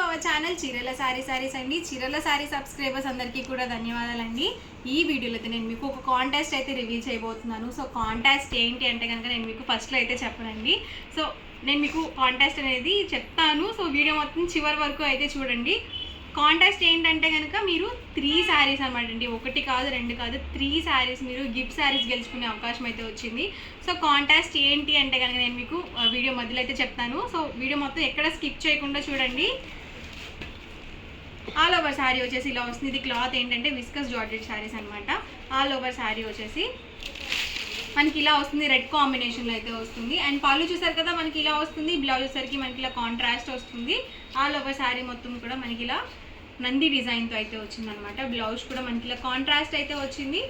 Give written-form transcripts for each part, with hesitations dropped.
Our channel చీరల సారీస్ అండి. చీరల సారీ సబ్స్క్రైబర్స్ అందరికీ కూడా ధన్యవాదాలండి. ఈ వీడియోలో అయితే నేను మీకు ఒక కాంటెస్ట్ అయితే రివీల్ చేయబోతున్నాను. సో కాంటెస్ట్ ఏంటి అంటే కనుక నేను మీకు ఫస్ట్లో అయితే చెప్పనండి. సో నేను మీకు కాంటెస్ట్ అనేది చెప్తాను. సో వీడియో మొత్తం చివరి వరకు అయితే చూడండి. కాంటెస్ట్ ఏంటంటే కనుక మీరు 3 శారీస్ అనమాట అండి. 1 కాదు 2 కాదు 3 శారీస్ మీరు గిఫ్ట్ శారీస్ గెలుచుకునే అవకాశం అయితే వచ్చింది. సో కాంటెస్ట్ ఏంటి అంటే కనుక నేను మీకు వీడియో మధ్యలో అయితే చెప్తాను. సో వీడియో మొత్తం ఎక్కడ స్కిప్ చేయకుండా చూడండి. ఆల్ ఓవర్ శారీ వచ్చేసి ఇలా వస్తుంది. ఇది క్లాత్ ఏంటంటే విస్కస్ జార్జెట్ శారీస్ అనమాట. ఆల్ ఓవర్ శారీ వచ్చేసి మనకి ఇలా వస్తుంది, రెడ్ కాంబినేషన్లో అయితే వస్తుంది. అండ్ పళ్ళు చూసారు కదా మనకి ఇలా వస్తుంది. బ్లౌజ్ వచ్చేసరికి మనకి ఇలా కాంట్రాస్ట్ వస్తుంది. ఆల్ ఓవర్ శారీ మొత్తం కూడా మనకి ఇలా నంది డిజైన్తో అయితే వచ్చింది అనమాట. బ్లౌజ్ కూడా మనకి ఇలా కాంట్రాస్ట్ అయితే వచ్చింది.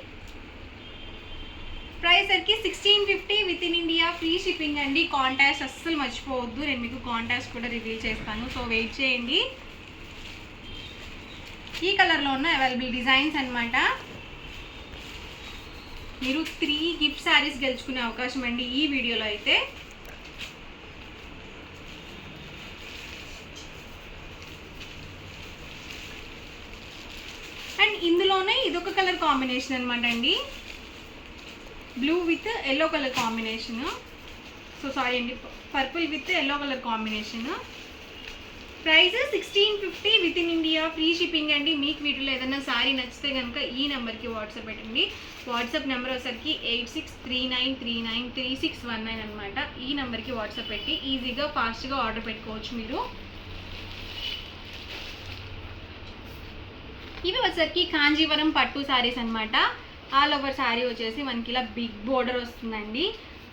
ప్రైస్ సరికి 1650 within India, free shipping అండి. కాంటాక్ట్ అస్సలు మర్చిపోవద్దు, నేను మీకు కాంటాక్ట్స్ కూడా రివీల్ చేస్తాను. సో వెయిట్ చేయండి. ఈ కలర్లో ఉన్న అవైలబుల్ డిజైన్స్ అనమాట. మీరు 3 గిఫ్ట్ శారీస్ గెలుచుకునే అవకాశం అండి ఈ వీడియోలో అయితే. అండ్ ఇందులోనే ఇదొక కలర్ కాంబినేషన్ అనమాట అండి, blue with yellow colour combination. So sorry అండి, purple with yellow colour combination. Price 1650 within India, free shipping అండి. మీకు వీటిలో ఏదైనా శారీ నచ్చితే కనుక ఈ నెంబర్కి వాట్సాప్ పెట్టండి. వాట్సాప్ నెంబర్ వచ్చేసరికి 8639393619 అనమాట. ఈ నెంబర్కి వాట్సాప్ పెట్టి ఈజీగా ఫాస్ట్గా ఆర్డర్ పెట్టుకోవచ్చు మీరు. ఇవి వచ్చేసరికి కాంజీవరం పట్టు శారీస్ అనమాట. ఆల్ ఓవర్ శారీ వచ్చేసి మనకి ఇలా బిగ్ బోర్డర్ వస్తుందండి.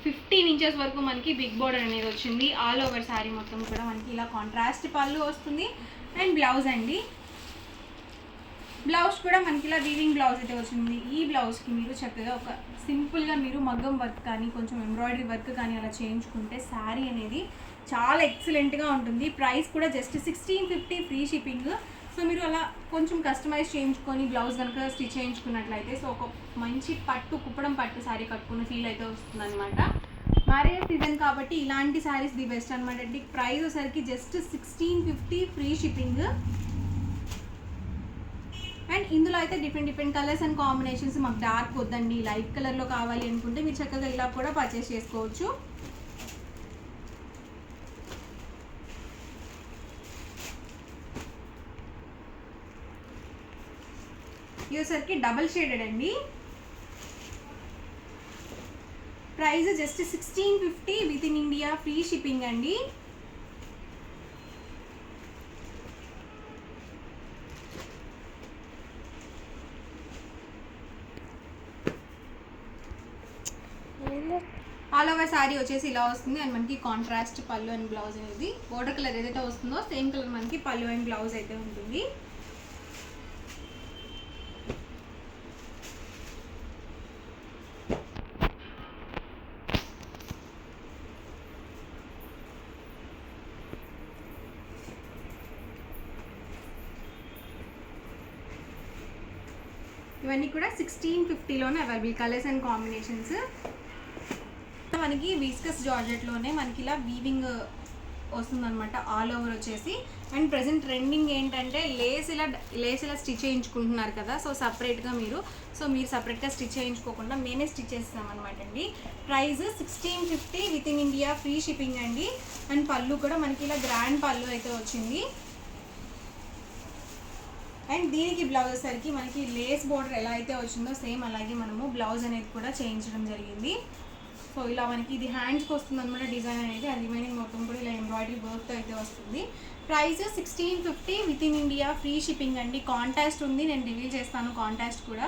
15 ఇంచెస్ వరకు మనకి బిగ్ బోర్డర్ అనేది వచ్చింది. ఆల్ ఓవర్ శారీ మొత్తం కూడా మనకి ఇలా కాంట్రాస్ట్ పళ్ళు వస్తుంది. అండ్ బ్లౌజ్ అండి, బ్లౌజ్ కూడా మనకి ఇలా వీవింగ్ బ్లౌజ్ అయితే వచ్చింది. ఈ బ్లౌజ్కి మీరు చక్కగా ఒక సింపుల్గా మీరు మగ్గం వర్క్ కానీ కొంచెం ఎంబ్రాయిడరీ వర్క్ కానీ అలా చేయించుకుంటే శారీ అనేది చాలా ఎక్సలెంట్గా ఉంటుంది. ప్రైస్ కూడా జస్ట్ 1650, ఫ్రీ షిప్పింగ్. సో మీరు అలా కొంచెం కస్టమైజ్ చేయించుకొని బ్లౌజ్ కనుక స్టిచ్ చేయించుకున్నట్లయితే సో ఒక మంచి పట్టు కుప్పడం పట్టు శారీ కట్టుకున్న ఫీల్ అయితే వస్తుంది అనమాట. మ్యారేజ్ సీజన్ కాబట్టి ఇలాంటి శారీస్ ది బెస్ట్ అనమాట అండి. ప్రైస్ వచ్చేసరికి జస్ట్ 1650, ఫ్రీ షిప్పింగ్. అండ్ ఇందులో అయితే డిఫరెంట్ కలర్స్ అండ్ కాంబినేషన్స్. మాకు డార్క్ వద్దండి, లైట్ కలర్లో కావాలి అనుకుంటే మీరు చక్కగా ఇలా కూడా పర్చేస్ చేసుకోవచ్చు. ఇది వచ్చేసరికి డబల్ షేడెడ్ అండి. Price just 1650 within India, free shipping అండి. ఆల్ ఓవర్ శారీ వచ్చేసి ఇలా వస్తుంది. అండ్ మనకి కాంట్రాస్ట్ పళ్ళు అండ్ బ్లౌజ్ అనేది బోర్డర్ కలర్ ఏదైతే వస్తుందో సేమ్ కలర్ మనకి పళ్ళు అండ్ బ్లౌజ్ అయితే ఉంటుంది. ఇవన్నీ కూడా 1650లోనే అవైలబుల్ కలర్స్ అండ్ కాంబినేషన్స్. మనకి విస్కస్ జార్జెట్లోనే మనకి ఇలా వీవింగ్ వస్తుందన్నమాట ఆల్ ఓవర్ వచ్చేసి. అండ్ ప్రజెంట్ ట్రెండింగ్ ఏంటంటే లేస్ ఇలా స్టిచ్ చేయించుకుంటున్నారు కదా. సో సపరేట్గా మీరు సపరేట్గా స్టిచ్ చేయించుకోకుండా మేమే స్టిచ్ చేస్తామన్నమాట అండి. Price 1650 within India, free shipping అండి. అండ్ పళ్ళు కూడా మనకి ఇలా గ్రాండ్ పళ్ళు అయితే వచ్చింది. అండ్ దీనికి బ్లౌజ్ వచ్చేసరికి మనకి లేస్ బోర్డర్ ఎలా అయితే వచ్చిందో సేమ్ అలాగే మనము బ్లౌజ్ అనేది కూడా చేయించడం జరిగింది. సో ఇలా మనకి ఇది హ్యాండ్స్కి వస్తుంది అనమాట డిజైన్ అనేది. అది రిమైనింగ్ మొత్తం కూడా ఇలా ఎంబ్రాయిడరీ వర్క్తో అయితే వస్తుంది. Price 1650 within India, free shipping అండి. కాంటాక్ట్ ఉంది, నేను రివీల్ చేస్తాను కాంటాక్ట్ కూడా.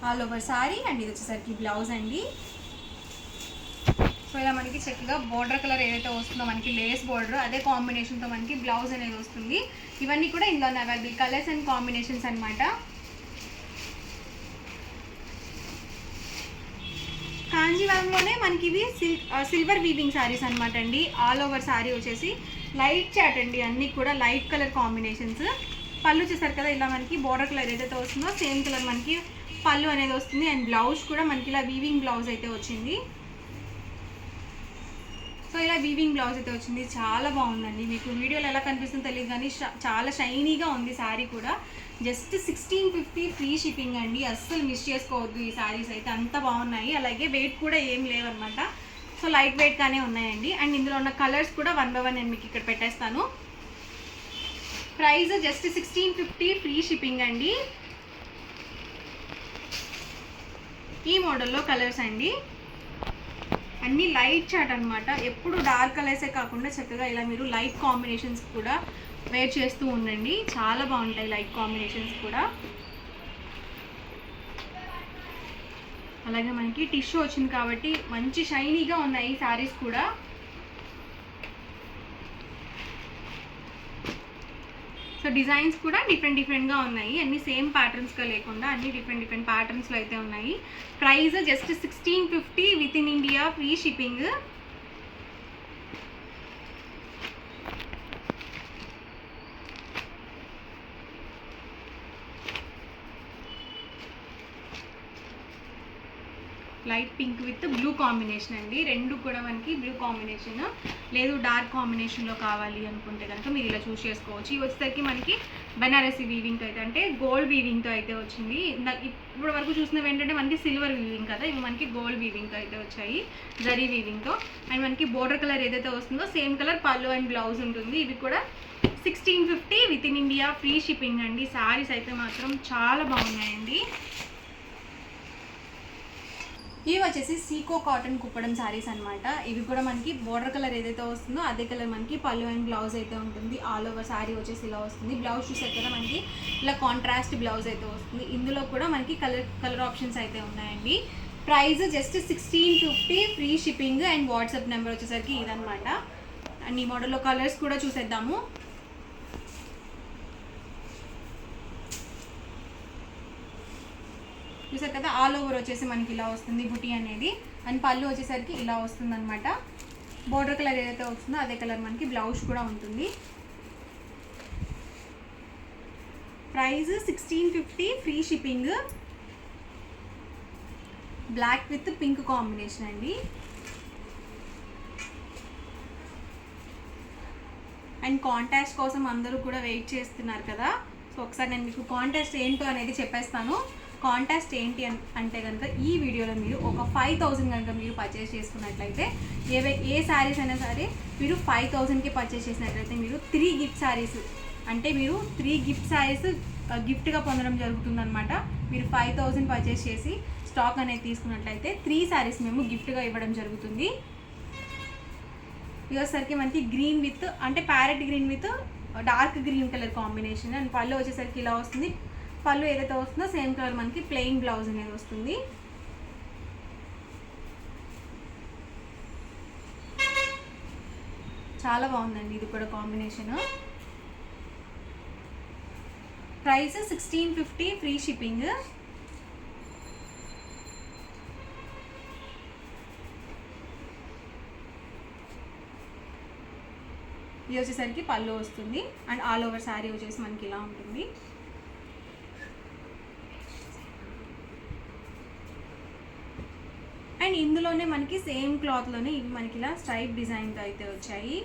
ఆల్ ఓవర్ శారీ అండ్ ఇది వచ్చేసరికి బ్లౌజ్ అండి. సో ఇలా మనకి చక్కగా బోర్డర్ కలర్ ఏదైతే వస్తుందో మనకి లేస్ బోర్డర్ అదే కాంబినేషన్తో మనకి బ్లౌజ్ అనేది వస్తుంది. ఇవన్నీ కూడా ఇందులో అవైలబుల్ కలర్స్ అండ్ కాంబినేషన్స్ అనమాట. కాంజీవరంలోనే మనకి ఇవి సిల్వర్ వీవింగ్ శారీస్ అనమాట అండి. ఆల్ ఓవర్ శారీ వచ్చేసి లైట్ చాట్ అండి, అన్నీ కూడా లైట్ కలర్ కాంబినేషన్స్. పళ్ళు చూసారు కదా ఇలా మనకి బోర్డర్ కలర్ ఏదైతే వస్తుందో సేమ్ కలర్ మనకి పళ్ళు అనేది వస్తుంది. అండ్ బ్లౌజ్ కూడా మనకి ఇలా వీవింగ్ బ్లౌజ్ అయితే వచ్చింది. సో ఇలా వీవింగ్ బ్లౌజ్ అయితే వచ్చింది. చాలా బాగుందండి. మీకు వీడియోలో ఎలా కనిపిస్తుందో తెలియదు కానీ చాలా షైనీగా ఉంది శారీ కూడా. జస్ట్ 1650 ఫ్రీ షిప్పింగ్ అండి. అస్సలు మిస్ చేసుకోవద్దు ఈ శారీస్ అయితే, అంత బాగున్నాయి. అలాగే వెయిట్ కూడా ఏం లేవన్నమాట. సో లైట్ వెయిట్గానే ఉన్నాయండి. అండ్ ఇందులో ఉన్న కలర్స్ కూడా 1 by 1 నేను మీకు ఇక్కడ పెట్టేస్తాను. ప్రైస్ జస్ట్ 1650 ఫ్రీ షిప్పింగ్ అండి. ఈ మోడల్లో కలర్స్ అండి, అన్నీ లైట్ చాట్ అనమాట. ఎప్పుడు డార్క్ కలర్సే కాకుండా చక్కగా ఇలా మీరు లైట్ కాంబినేషన్స్ కూడా వేర్ చేస్తూ ఉండండి. చాలా బాగుంటాయి లైట్ కాంబినేషన్స్ కూడా. అలాగే మనకి టిష్యూ వచ్చింది కాబట్టి మంచి షైనీగా ఉన్నాయి శారీస్ కూడా. సో డిజైన్స్ కూడా డిఫరెంట్గా ఉన్నాయి. అన్నీ సేమ్ ప్యాటర్న్స్గా లేకుండా అన్నీ డిఫరెంట్ ప్యాటర్న్స్లో అయితే ఉన్నాయి. Price just 1650 within India free shipping. Light pink with blue combination అండి. రెండు కూడా మనకి బ్లూ కాంబినేషన్, లేదు డార్క్ కాంబినేషన్లో కావాలి అనుకుంటే కనుక మీరు ఇలా చూస్ చేసుకోవచ్చు. ఇవి వచ్చేసరికి మనకి బెనారసీ వీవింగ్తో అయితే, అంటే గోల్డ్ వీవింగ్తో అయితే వచ్చింది. ఇప్పటి వరకు చూసినవి ఏంటంటే మనకి సిల్వర్ వీవింగ్ కదా, ఇవి మనకి గోల్డ్ వీవింగ్తో అయితే వచ్చాయి, జరీ వీవింగ్తో. అండ్ మనకి బోర్డర్ కలర్ ఏదైతే వస్తుందో సేమ్ కలర్ పళ్ళు అండ్ బ్లౌజ్ ఉంటుంది. ఇవి కూడా 1650 within India free shipping అండి. శారీస్ అయితే మాత్రం చాలా బాగున్నాయండి. ఇవి వచ్చేసి సీకో కాటన్ కుప్పడం శారీస్ అనమాట. ఇవి కూడా మనకి బోర్డర్ కలర్ ఏదైతే వస్తుందో అదే కలర్ మనకి పళ్ళు అండ్ బ్లౌజ్ అయితే ఉంటుంది. ఆల్ ఓవర్ శారీ వచ్చేసి ఇలా వస్తుంది. బ్లౌజ్ చూసే కదా మనకి ఇలా కాంట్రాస్ట్ బ్లౌజ్ అయితే వస్తుంది. ఇందులో కూడా మనకి కలర్ ఆప్షన్స్ అయితే ఉన్నాయండి. Price just 1650 free shipping. And WhatsApp number వచ్చేసరికి ఇదనమాట. అండ్ ఈ మోడల్లో కలర్స్ కూడా చూసేద్దాము. చూసారు కదా, ఆల్ ఓవర్ వచ్చేసి మనకి ఇలా వస్తుంది బుటీ అనేది. అండ్ పళ్ళు వచ్చేసరికి ఇలా వస్తుంది అనమాట. బోర్డర్ కలర్ ఏదైతే వస్తుందో అదే కలర్ మనకి బ్లౌజ్ కూడా ఉంటుంది. Price 1650 free shipping. Black with pink combination అండి. అండ్ కాంటాస్ట్ కోసం అందరూ కూడా వెయిట్ చేస్తున్నారు కదా. సో ఒకసారి నేను మీకు కాంటాస్ట్ ఏంటో అనేది చెప్పేస్తాను. కాంటాస్ట్ ఏంటి అంటే కనుక ఈ వీడియోలో మీరు ఒక 5000 కనుక మీరు పర్చేస్ చేసుకున్నట్లయితే, ఏ శారీస్ అయినా సరే మీరు 5000కి పర్చేస్ చేసినట్లయితే మీరు 3 గిఫ్ట్ శారీస్, అంటే మీరు 3 గిఫ్ట్ శారీస్ గిఫ్ట్గా పొందడం జరుగుతుందన్నమాట. మీరు 5000 పర్చేస్ చేసి స్టాక్ అనేది తీసుకున్నట్లయితే 3 శారీస్ మేము గిఫ్ట్గా ఇవ్వడం జరుగుతుంది. ఇవసరికి మనకి గ్రీన్ విత్, అంటే parrot green with dark green colour combination. And పళ్ళు వచ్చేసరికి ఇలా వస్తుంది. పళ్ళు ఏదైతే వస్తుందో సేమ్ కలర్ మనకి ప్లెయిన్ బ్లౌజ్ అనేది వస్తుంది. చాలా బాగుందండి ఇది కూడా కాంబినేషన్. Price 1650 free shipping. ఇది వచ్చేసరికి పళ్ళు వస్తుంది. అండ్ ఆల్ ఓవర్ శారీ వచ్చేసి మనకి ఇలా ఉంటుంది. అండ్ ఇందులోనే మనకి సేమ్ క్లాత్లోనే ఇవి మనకి ఇలా స్ట్రైప్ డిజైన్తో అయితే వచ్చాయి.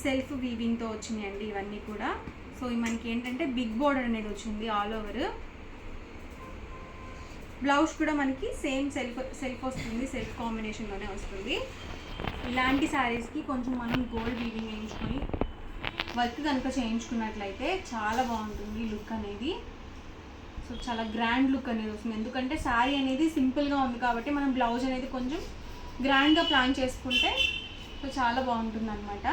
సెల్ఫ్ వీవింగ్తో వచ్చినాయండి ఇవన్నీ కూడా. సో ఇవి మనకి ఏంటంటే బిగ్ బోర్డర్ అనేది వచ్చింది ఆల్ ఓవర్. బ్లౌజ్ కూడా మనకి సేమ్ సెల్ఫ్ వస్తుంది, సెల్ఫ్ కాంబినేషన్లోనే వస్తుంది. ఇలాంటి శారీస్కి కొంచెం మనం గోల్డ్ వీవింగ్ వేయించుకొని వర్క్ కనుక చేయించుకున్నట్లయితే చాలా బాగుంటుంది లుక్ అనేది. సో చాలా గ్రాండ్ లుక్ అనేది వస్తుంది. ఎందుకంటే శారీ అనేది సింపుల్గా ఉంది కాబట్టి మనం బ్లౌజ్ అనేది కొంచెం గ్రాండ్గా ప్లాన్ చేసుకుంటే సో చాలా బాగుంటుంది అనమాట.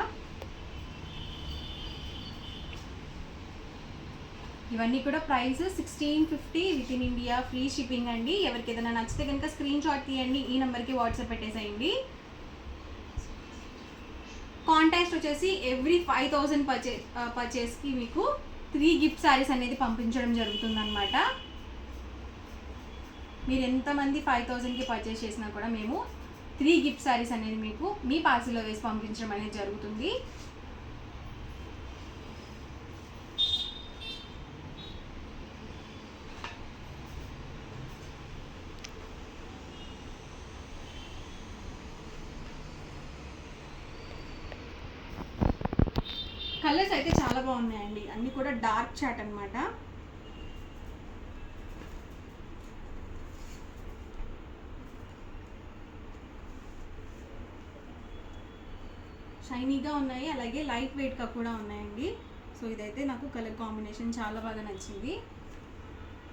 ఇవన్నీ కూడా price 1650 within India free shipping అండి. ఎవరికి ఏదైనా నచ్చితే కనుక స్క్రీన్ షాట్ తీయండి, ఈ నెంబర్కి వాట్సాప్ పెట్టేసేయండి. కాంటాక్ట్ వచ్చేసి ఎవ్రీ 5000 పర్చేస్కి మీకు 3 గిఫ్ట్ శారీస్ అనేది పంపించడం జరుగుతుంది అనమాట. మీరు ఎంతమంది 5000కి పర్చేస్ చేసినా కూడా మేము 3 గిఫ్ట్ శారీస్ అనేది మీకు మీ పార్సిల్లో వేసి పంపించడం అనేది జరుగుతుంది. కలర్స్ అయితే చాలా బాగున్నాయండి, అన్నీ కూడా డార్క్ చాట్ అనమాట. షైనీగా ఉన్నాయి, అలాగే లైట్ వెయిట్గా కూడా ఉన్నాయండి. సో ఇదైతే నాకు కలర్ కాంబినేషన్ చాలా బాగా నచ్చింది,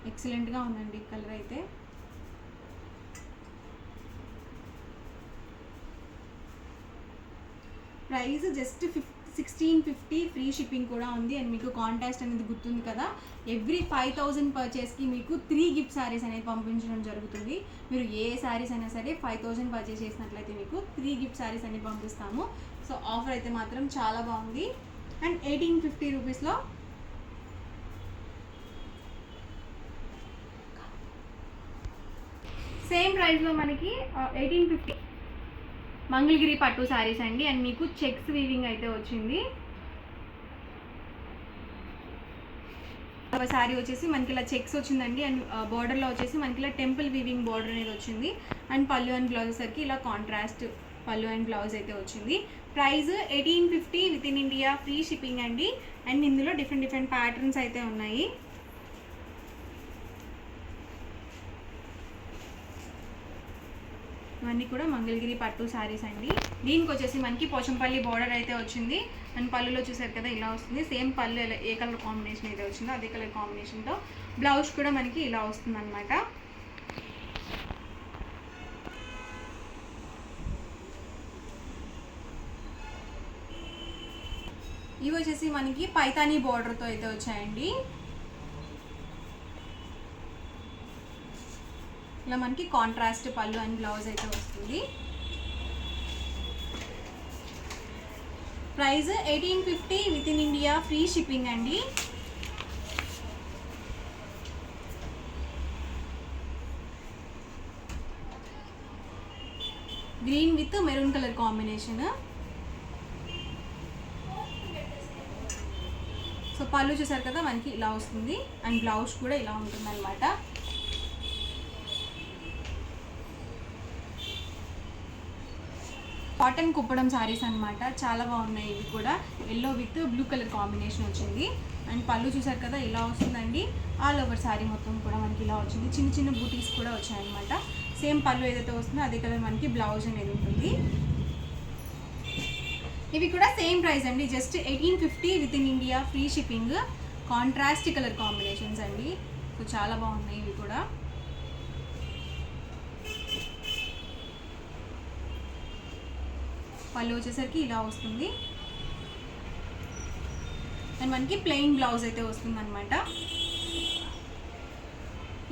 ఎక్సలెంట్గా ఉందండి కలర్ అయితే. ప్రైస్ జస్ట్ 1650, ఫ్రీ షిప్పింగ్ కూడా ఉంది. అండ్ మీకు కాంటాస్ట్ అనేది గుర్తుంది కదా, ఎవ్రీ 5000 పర్చేస్కి మీకు 3 గిఫ్ట్ శారీస్ అనేది పంపించడం జరుగుతుంది. మీరు ఏ శారీస్ అయినా సరే 5000 పర్చేస్ చేసినట్లయితే మీకు 3 గిఫ్ట్ శారీస్ అనేది పంపిస్తాము. సో ఆఫర్ అయితే మాత్రం చాలా బాగుంది. అండ్ 1850 రూపీస్లో సేమ్ ప్రైస్లో మనకి 1850 మంగళగిరి పట్టు శారీస్ అండి. అండ్ మీకు చెక్స్ వీవింగ్ అయితే వచ్చింది. శారీ వచ్చేసి మనకి ఇలా చెక్స్ వచ్చిందండి. అండ్ బార్డర్లో వచ్చేసి మనకి ఇలా టెంపుల్ వీవింగ్ బార్డర్ అనేది వచ్చింది. అండ్ పళ్ళు అండ్ బ్లౌజ్ సరికి ఇలా కాంట్రాస్ట్ పళ్ళు అండ్ బ్లౌజ్ అయితే వచ్చింది. Price 1850 within India, free shipping అండి. అండ్ ఇందులో డిఫరెంట్ ప్యాటర్న్స్ అయితే ఉన్నాయి. ఇవన్నీ కూడా మంగళగిరి పట్టు శారీస్ అండి. దీనికి వచ్చేసి మనకి పోచంపల్లి బార్డర్ అయితే వచ్చింది. అండ్ పళ్ళులో చూసారు కదా ఇలా వస్తుంది. సేమ్ పళ్ళు ఏ కలర్ కాంబినేషన్ అయితే వచ్చిందో అదే కలర్ కాంబినేషన్తో బ్లౌజ్ కూడా మనకి ఇలా వస్తుంది అనమాట. ఇవి వచ్చేసి మనకి పైతానీ బార్డర్తో అయితే వచ్చాయండి. ఇలా మనకి కాంట్రాస్ట్ పళ్ళు అండ్ బ్లౌజ్ అయితే వస్తుంది. Price 1850 within India, free shipping అండి. Green with maroon colour combination. So పళ్ళు చూసారు కదా మనకి ఇలా వస్తుంది. అండ్ బ్లౌజ్ కూడా ఇలా ఉంటుంది అనమాట. కాటన్ కుప్పడం శారీస్ అనమాట, చాలా బాగున్నాయి. ఇవి కూడా yellow with blue colour combination వచ్చింది. అండ్ పళ్ళు చూసారు కదా ఇలా వస్తుందండి. ఆల్ ఓవర్ శారీ మొత్తం కూడా మనకి ఇలా వచ్చింది. చిన్న బూటీస్ కూడా వచ్చాయన్నమాట. సేమ్ పళ్ళు ఏదైతే వస్తుందో అదే కలర్ మనకి బ్లౌజ్ అనేది ఉంటుంది. ఇవి కూడా సేమ్ ప్రైస్ అండి, just 1850 within India, free shipping. Contrast colour combinations అండి. సో చాలా బాగున్నాయి ఇవి కూడా. పళ్ళు వచ్చేసరికి ఇలా వస్తుంది. అండ్ మనకి ప్లెయిన్ బ్లౌజ్ అయితే వస్తుంది అనమాట.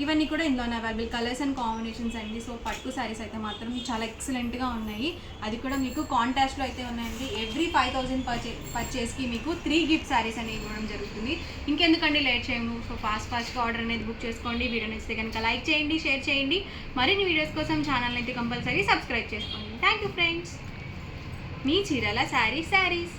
ఇవన్నీ కూడా ఇందులోనే అవైలబుల్ కలర్స్ అండ్ కాంబినేషన్స్ అండి. సో పట్టు శారీస్ అయితే మాత్రం చాలా ఎక్సలెంట్గా ఉన్నాయి. అది కూడా మీకు కాంటాస్ట్లో అయితే ఉన్నాయండి. ఎవ్రీ 5000 పర్చేస్కి మీకు 3 గిఫ్ట్ శారీస్ అనేవి ఇవ్వడం జరుగుతుంది. ఇంకెందుకండి లేట్ చేయము. సో ఫాస్ట్గా ఆర్డర్ అనేది బుక్ చేసుకోండి. వీడియో నచ్చితే కనుక లైక్ చేయండి, షేర్ చేయండి. మరిన్ని వీడియోస్ కోసం ఛానల్ అయితే కంపల్సరీ సబ్స్క్రైబ్ చేసుకోండి. Thank you friends. మీ చీరల శారీస్.